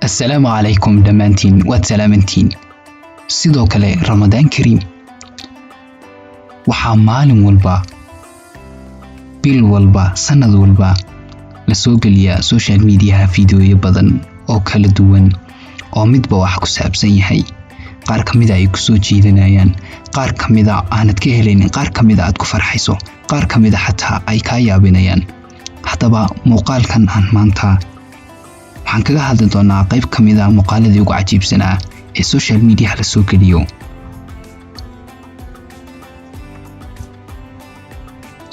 Assalaamu calaykum dhammaantiin waad salaamantiin. Sidoo kale Ramadaan Kariim. Waxaa maalin walba, bil walba, sanad walba la soo geliyaa social media fiidiyoyo badan oo kala duwan oo midba wax ku saabsan yahay. Qaar kamid ay ku soo jiidanayaan, qaar kamid aanad ka helaynin, qaar kamid aad ku farxayso, qaar kamid xataa ay ka yaabinayaan. Haddaba muuqaalkan aan maanta waxaan kaga hadli doonaa qayb kamid ah muuqaaladii ugu cajiibsanaa ee social media la soo geliyo.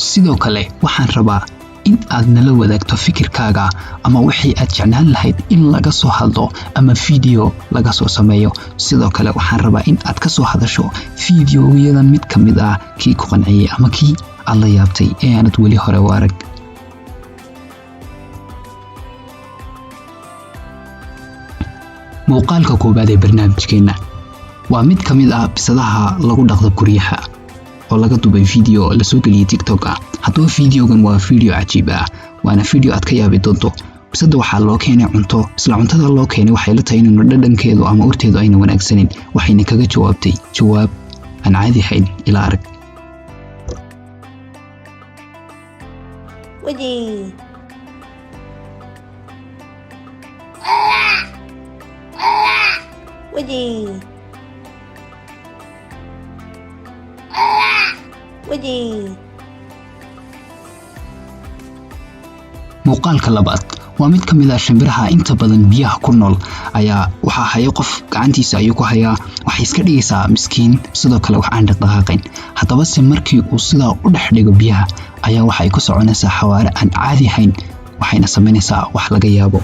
Sidoo kale waxaan rabaa in aad nala wadaagto fikirkaaga ama wixii aad jeclaan lahayd in laga soo hadlo ama video laga soo sameeyo. Sidoo kale waxaan rabaa in aad ka soo hadasho fiidiyoyadan mid kamid ah kii ku qanciyay ama kii aad la yaabtay ee aanad weli hore u arag. muuqaalka koobaad ee barnaamijkeena waa mid kamid ah bisadaha lagu dhaqdo guryaha oo laga dubay video la soo geliyay TikTok ah. Haddaba videogan waa video cajiib ah, waana video aad ka yaabi doonto. Bisada waxaa loo keenay cunto, isla cuntada loo keenay waxay la tahay inuu dhadhankeedu ama urteedu ayna wanaagsanin, waxayna kaga jawaabtay jawaab aan caadi ahayn. ila arag. muuqaalka labaad waa mid kamid ah shimbiraha inta badan biyaha ku nool ayaa waxaa haya qof gacantiisa ayuu ku hayaa. waxay iska dhigaysaa miskiin, sidoo kale wax aan dhaqaaqayn. haddaba se markii uu sidaa u dhex dhigo biyaha ayaa waxay ku soconaysaa xawaare aan caadi ahayn, waxayna samaynaysaa wax laga yaabo.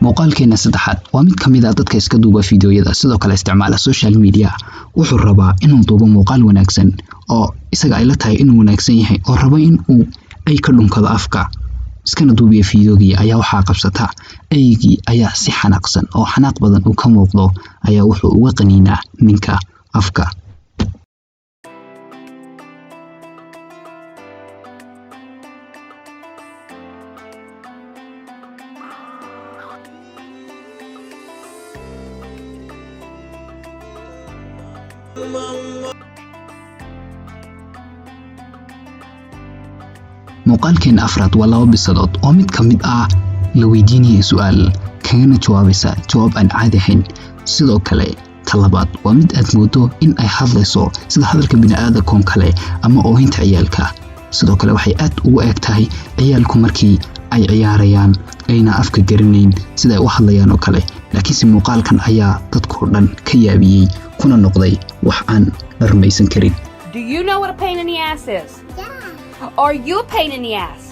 muuqaalkeena saddexaad waa mid kamid ah dadka iska duuba fiidiyoyada, sidoo kale isticmaala social media. wuxuu rabaa inuu duubo muuqaal wanaagsan oo isaga ay la tahay inuu wanaagsan yahay, oo raba in uu ay ka dhunkado afka iskana duubiyo fiidiyogii. ayaa waxaa qabsata aygii ayaa si xanaaqsan oo xanaaq badan uu ka muuqdo ayaa wuxuu uga qaniinaa ninka afka. muuqaalkeena afraad waa laba bisadood oo mid kamid ah la weydiinaya su'aal kagana jawaabaysa jawaab aan caadi ahayn. sidoo kale talabaad waa mid aad moodo in ay hadlayso sida hadalka bini'aadamka kale ama oohinta ciyaalka. sidoo kale waxay aad ugu eg tahay ciyaalku markii ay ciyaarayaan ayna afka garanayn sida ay u hadlayaan oo kale. laakiinse muuqaalkan ayaa dadkoo dhan ka yaabiyey kuna noqday wax aan la rumaysan karin. Do you know what a pain in the ass is? Yeah. Are you a pain in the ass?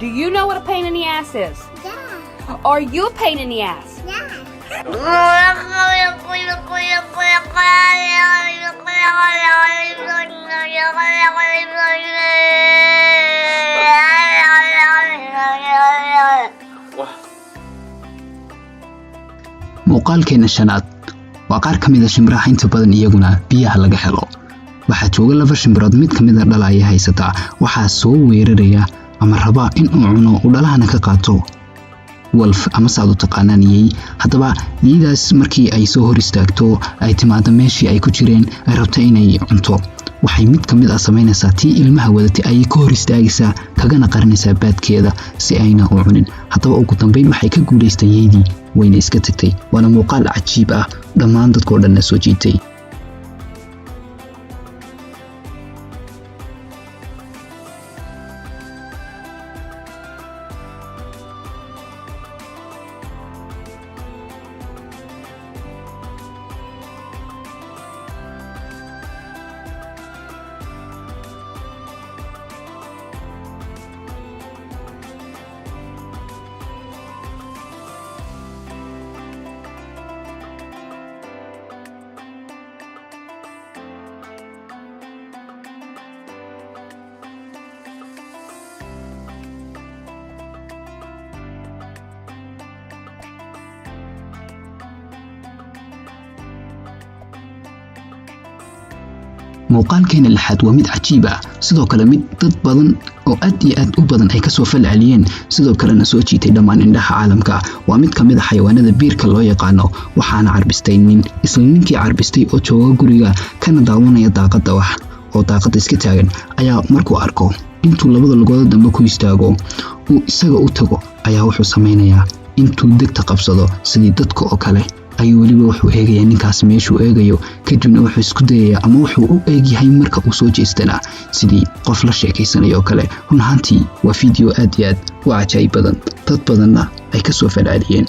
Do you know what a pain in the ass is? Yeah. Are you a pain in the ass? muuqaalkeena shanaad waa qaar kamid ah shimbiraha inta badan iyaguna biyaha laga helo. waxaa jooga laba shimbirood, mid kamid ah dhalaya haysataa. waxaa soo weeraraya ama rabaa in uu cuno uu dhalahana ka qaato wolf ama saad u taqaanaan yey. haddaba yeydaas markii ay soo hor istaagto ay timaado meeshii ay ku jireen ay rabto inay cunto, waxay mid kamid ah samaynaysaa tii ilmaha wadatay ayay ka hor istaagaysaa, kagana qarinaysaa baadkeeda si ayna u cunin. haddaba ugu dambeyn waxay ka guulaystay yeydii, wayna iska tagtay. waana muuqaal cajiib ah, dhammaan dadkoo dhanna soo jiitay. muuqaalkeena lixaad waa mid cajiib ah sidoo kale mid dad badan oo aad iyo aad u badan ay kasoo falceliyeen sidoo kalena soo jiitay dhammaan indhaha caalamka waa mid kamid ah xayawaanada biirka loo yaqaano waxaana carbistay nin isla ninkii carbistay oo jooga guriga kana daawanaya daaqada wax oo daaqada iska taagan ayaa markuu arko intuu labada lugood dambe ku istaago uu isaga u tago ayaa wuxuu sameynayaa intuu degta qabsado sidii dadka oo kale ayuu weliba wuxuu eegayaa ninkaas meeshuu eegayo kadibna wuxuu isku dayayaa ama wuxuu u eegyahay marka uu soo jeestana sidii qof la sheekaysanayo kale run ahaantii waa fiideo aad iyo aad u cajaa'ib badan dad badanna ay kasoo falceliyeen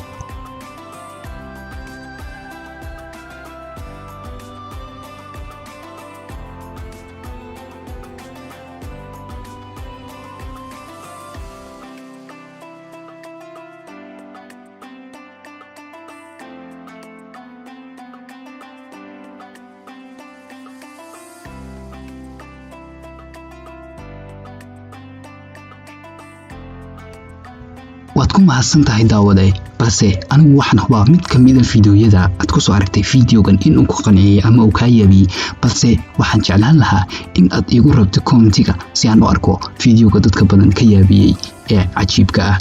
waad ku mahadsantahay daawade balse anigu waxaan hubaa mid kamid ah fiidiyoyada aad ku soo aragtay fiidiyogan in uu ku qanciyay ama uu ka yaabiyay balse waxaan jeclaan lahaa in aad igu rabto commentiga si aan u arko fiidiyoga dadka badan ka yaabiyay ee cajiibka ah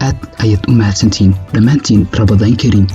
aad ayaad u mahadsantiin dhammaantiin Ramadaan Kariim